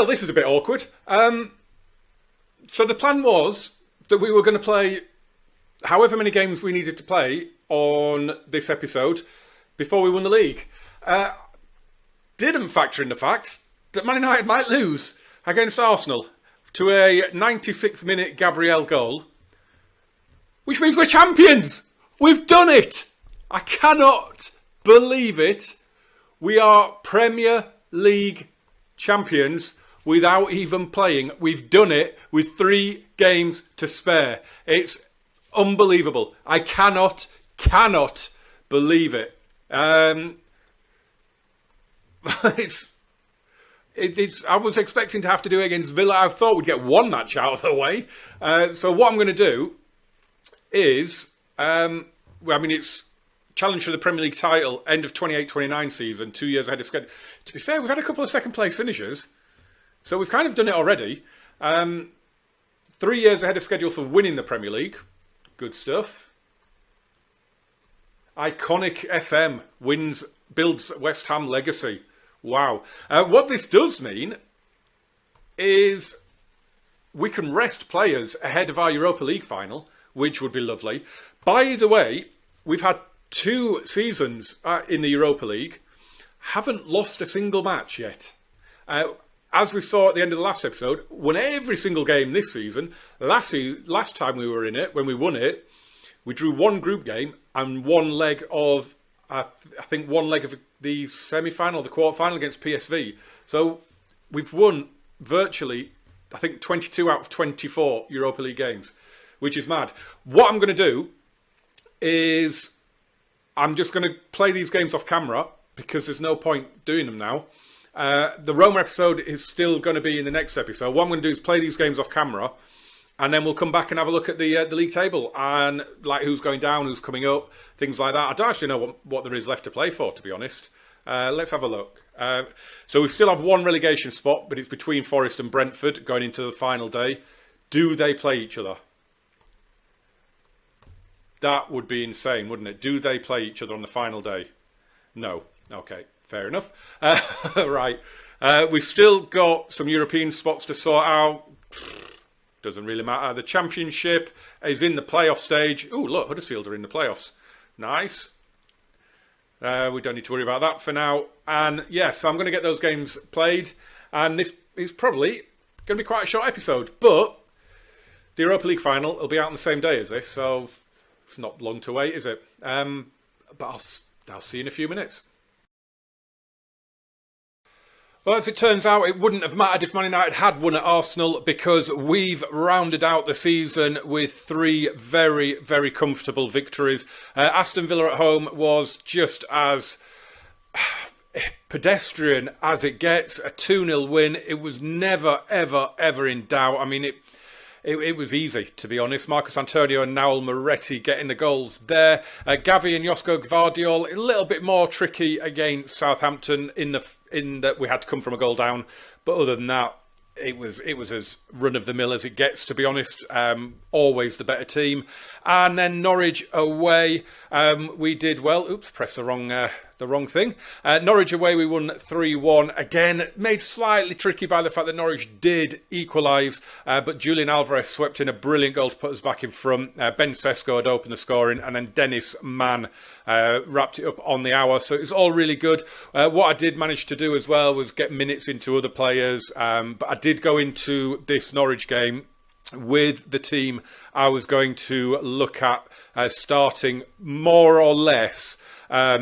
Well, this is a bit awkward. So the plan was that we were going to play however many games we needed to play on this episode before we won the league. Didn't factor in the fact that Man United might lose against Arsenal to a 96th minute Gabriel goal, which means we're champions. We've done it. I cannot believe it. We are Premier League champions without even playing. We've done it with 3 games to spare. It's unbelievable. I cannot believe it. I was expecting to have to do it against Villa. I thought we'd get one match out of the way. So what I'm going to do is, it's challenge for the Premier League title, end of 28-29 season, 2 years ahead of schedule. To be fair, we've had a couple of second place finishers, so we've kind of done it already. 3 years ahead of schedule for winning the Premier League. Good stuff. Iconic FM builds West Ham legacy. Wow. What this does mean is we can rest players ahead of our Europa League final, which would be lovely. By the way, we've had 2 seasons in the Europa League, haven't lost a single match yet. As we saw at the end of the last episode, won every single game this season. Last time we were in it, when we won it, we drew 1 group game and one leg of, one leg of the semi-final, the quarter-final against PSV. So we've won virtually, 22 out of 24 Europa League games, which is mad. What I'm going to do is I'm just going to play these games off camera because there's no point doing them now. The Roma episode is still going to be in the next episode. What I'm going to do is play these games off camera, and then we'll come back and have a look at the league table and like who's going down, who's coming up, things like that. I don't actually know what there is left to play for, to be honest. Let's have a look. So we still have 1 relegation spot, but it's between Forest and Brentford going into the final day. Do they play each other? That would be insane, wouldn't it? Do they play each other on the final day? No. Okay, fair enough. Right. We've still got some European spots to sort out. Doesn't really matter. The Championship is in the playoff stage. Oh, look, Huddersfield are in the playoffs. Nice. We don't need to worry about that for now. And yes, I'm going to get those games played. And this is probably going to be quite a short episode. But the Europa League final will be out on the same day as this. So it's not long to wait, is it? But I'll see you in a few minutes. Well, as it turns out, it wouldn't have mattered if Man United had won at Arsenal because we've rounded out the season with 3 very, very comfortable victories. Aston Villa at home was just as pedestrian as it gets. A 2-0 win. It was never, ever, ever in doubt. I mean, it was easy, to be honest. Marcus Antonio and Naul Moretti getting the goals there. Gavi and Josko Gvardiol, a little bit more tricky against Southampton in that we had to come from a goal down. But other than that, it was as run-of-the-mill as it gets, to be honest. Always the better team. And then Norwich away, we did well. Oops, pressed the wrong thing. Norwich away, we won 3-1. Again, made slightly tricky by the fact that Norwich did equalise, but Julian Alvarez swept in a brilliant goal to put us back in front. Ben Sesko had opened the scoring, and then Dennis Mann wrapped it up on the hour. So it was all really good. What I did manage to do as well was get minutes into other players, but I did go into this Norwich game with the team I was going to look at starting more or less. I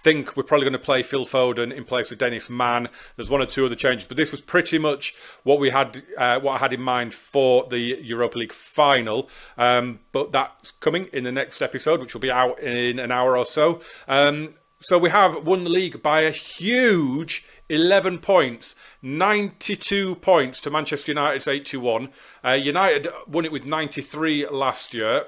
think we're probably going to play Phil Foden in place of Dennis Mann. There's 1 or 2 other changes, but this was pretty much what we had, what I had in mind for the Europa League final. But that's coming in the next episode, which will be out in an hour or so. So we have won the league by a huge 11 points. 92 points to Manchester United's 81. United won it with 93 last year.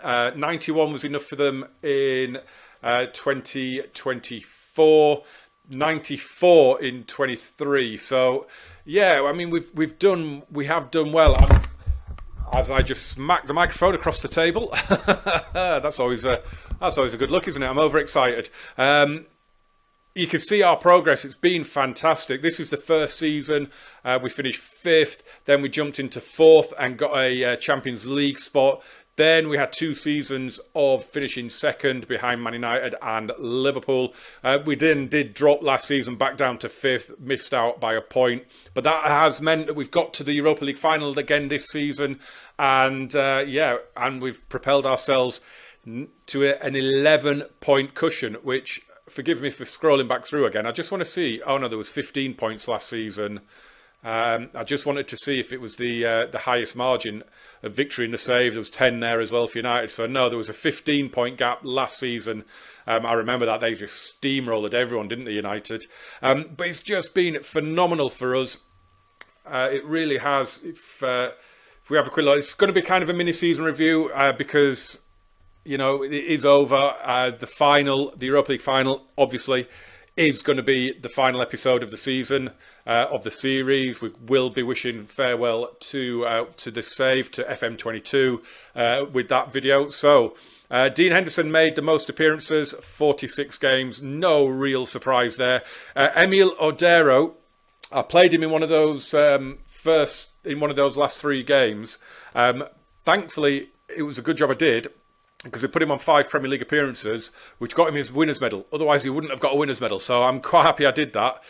91 was enough for them in 2024, 94 in 23. So yeah, I mean we have done well. As I just smacked the microphone across the table, that's always a good look, isn't it? I'm overexcited. you can see our progress. It's been fantastic. This is the first season. We finished 5th. Then we jumped into 4th and got a Champions League spot. Then we had 2 seasons of finishing 2nd behind Man United and Liverpool. We then did drop last season back down to 5th, missed out by a point. But that has meant that we've got to the Europa League final again this season. And and we've propelled ourselves to an 11-point cushion, which, forgive me for scrolling back through again. I just want to see. Oh no, there was 15 points last season. I just wanted to see if it was the highest margin of victory in the save. There was 10 there as well for United. So no, there was a 15-point gap last season. I remember that they just steamrolled everyone, didn't they, United? But it's just been phenomenal for us. It really has. If we have a quick look, it's going to be kind of a mini-season review because, you know, it is over. The Europa League final, obviously, is going to be the final episode of the season, of the series. We will be wishing farewell to the save, to FM22 with that video. So, Dean Henderson made the most appearances, 46 games. No real surprise there. Emil Odero, I played him in one of those last 3 games. Thankfully, it was a good job I did, because they put him on 5 Premier League appearances, which got him his winner's medal. Otherwise, he wouldn't have got a winner's medal. So I'm quite happy I did that.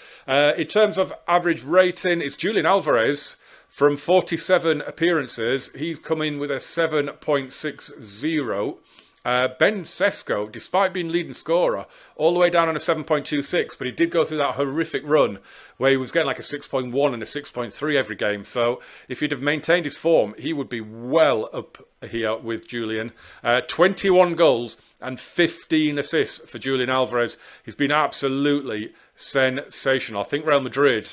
In terms of average rating, it's Julian Alvarez. From 47 appearances, he's come in with a 7.60. Ben Sesko, despite being leading scorer, all the way down on a 7.26, but he did go through that horrific run where he was getting like a 6.1 and a 6.3 every game. So if he'd have maintained his form, he would be well up here with Julian. 21 goals and 15 assists for Julian Alvarez. He's been absolutely sensational. I think Real Madrid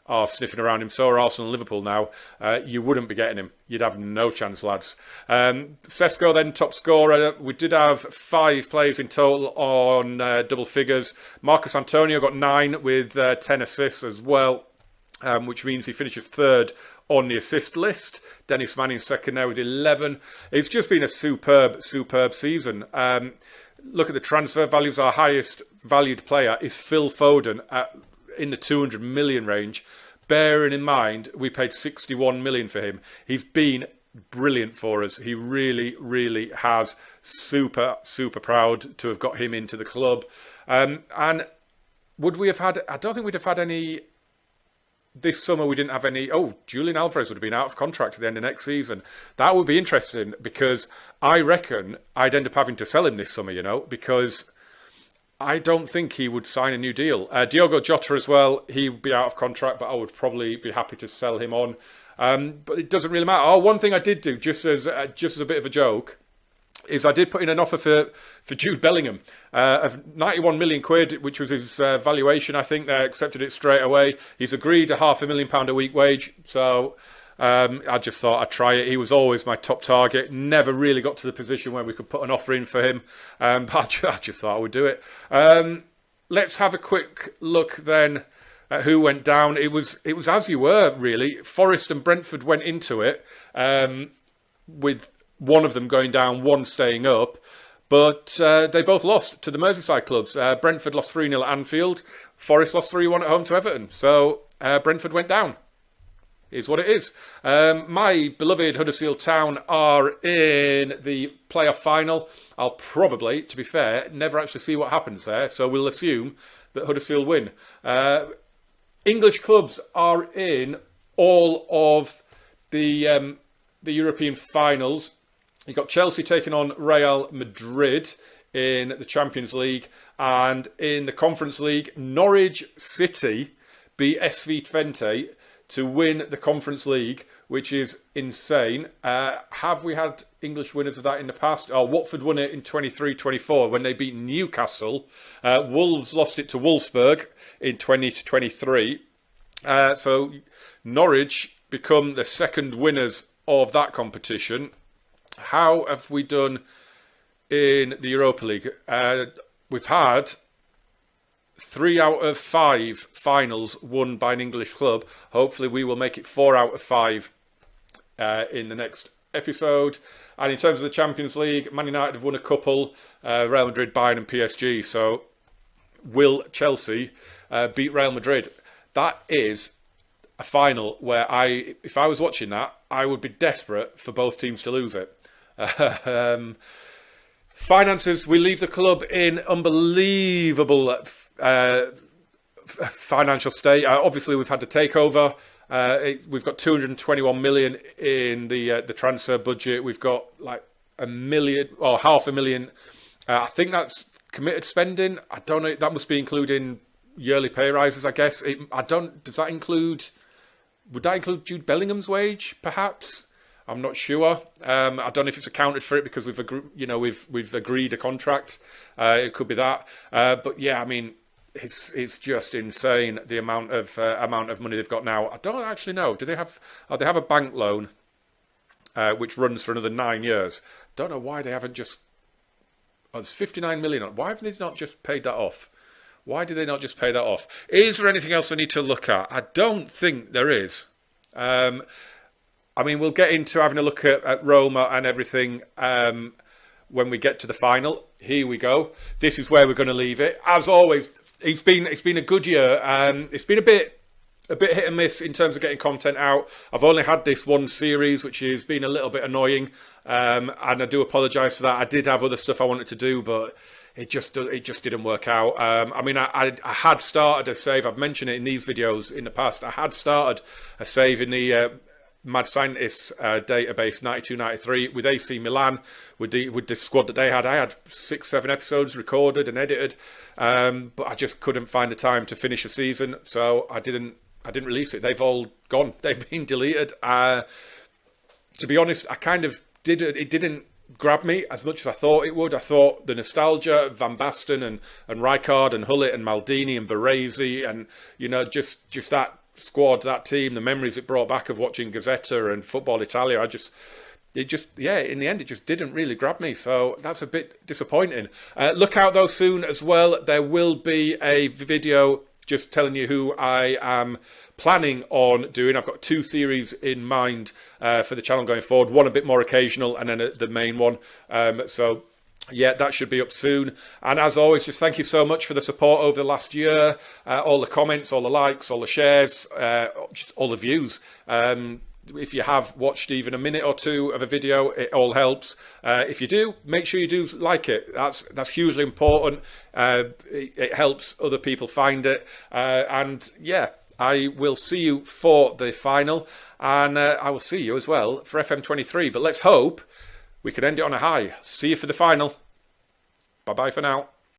are sniffing around him. So are Arsenal and Liverpool now. You wouldn't be getting him. You'd have no chance, lads. Sesko then top scorer. We did have 5 players in total on double figures. Marcus Antonio got 9 with 10 assists as well, which means he finishes 3rd on the assist list. Dennis Manning second there with 11. It's just been a superb season. Look at the transfer values. Our highest valued player is Phil Foden in the 200 million range. Bearing in mind, we paid 61 million for him. He's been brilliant for us. He really, really has. Super proud to have got him into the club. And would we have had... I don't think we'd have had any... This summer we didn't have any... Oh, Julian Alvarez would have been out of contract at the end of next season. That would be interesting, because I reckon I'd end up having to sell him this summer, you know, because I don't think he would sign a new deal. Diogo Jota as well, he would be out of contract, but I would probably be happy to sell him on. But it doesn't really matter. Oh, one thing I did do, just as a bit of a joke, is I did put in an offer for Jude Bellingham of 91 million quid, which was his valuation. I think they accepted it straight away. He's agreed a £500,000 a week wage, so I just thought I'd try it. He was always my top target. Never really got to the position where we could put an offer in for him, but I just thought I would do it. Let's have a quick look then at who went down. It was as you were, really. Forest and Brentford went into it with one of them going down, one staying up. But they both lost to the Merseyside clubs. Brentford lost 3-0 at Anfield. Forest lost 3-1 at home to Everton. So Brentford went down. Is what it is. My beloved Huddersfield Town are in the playoff final. I'll probably, to be fair, never actually see what happens there. So we'll assume that Huddersfield win. English clubs are in all of the European finals. You've got Chelsea taking on Real Madrid in the Champions League. And in the Conference League, Norwich City beat SV to win the Conference League, which is insane. Have we had English winners of that in the past? Oh, Watford won it in 23-24 when they beat Newcastle. Wolves lost it to Wolfsburg in 20-23. So Norwich become the second winners of that competition. How have we done in the Europa League? We've had 3 out of 5 finals won by an English club. Hopefully we will make it 4 out of 5 in the next episode. And in terms of the Champions League, Man United have won a couple. Real Madrid, Bayern and PSG. So will Chelsea beat Real Madrid? That is a final where if I was watching that, I would be desperate for both teams to lose it. Finances, we leave the club in unbelievable financial state. Obviously, we've had the takeover. We've got 221 million in the transfer budget. We've got like $1 million or $500,000. I think that's committed spending. I don't know. That must be including yearly pay rises, I guess. Does that include? Would that include Jude Bellingham's wage? Perhaps. I'm not sure. I don't know if it's accounted for it because we've agreed a contract. It could be that. But yeah, I mean, it's just insane the amount of money they've got now. I don't actually know. Do they have? They have a bank loan, which runs for another 9 years. Don't know why they haven't just. Oh, there's 59 million. Why have they not just paid that off? Why did they not just pay that off? Is there anything else I need to look at? I don't think there is. I mean, we'll get into having a look at Roma and everything when we get to the final. Here we go. This is where we're going to leave it. As always, it's been a good year. It's been a bit hit and miss in terms of getting content out. I've only had this one series, which has been a little bit annoying, and I do apologise for that. I did have other stuff I wanted to do, but it just didn't work out. I mean, I had started a save. I've mentioned it in these videos in the past. I had started a save in the Mad Scientists database 92-93 with AC Milan, with the squad that they had. I had 6-7 episodes recorded and edited, but I just couldn't find the time to finish a season, so I didn't release it. They've all gone. They've been deleted. To be honest, it didn't grab me as much as I thought it would. I thought the nostalgia of Van Basten and Rijkaard and Hullet and Maldini and Baresi and just that squad, that team, the memories it brought back of watching Gazzetta and Football Italia. In the end, it just didn't really grab me. So that's a bit disappointing. Look out though soon as well. There will be a video just telling you who I am planning on doing. I've got 2 series in mind for the channel going forward. One a bit more occasional and then the main one. So yeah, that should be up soon. And as always, just thank you so much for the support over the last year. All the comments, all the likes, all the shares, just all the views. If you have watched even a minute or 2 of a video, it all helps. If you do, make sure you do like it. That's hugely important. It helps other people find it. And yeah, I will see you for the final. And I will see you as well for FM23. But let's hope we can end it on a high. See you for the final. Bye-bye for now.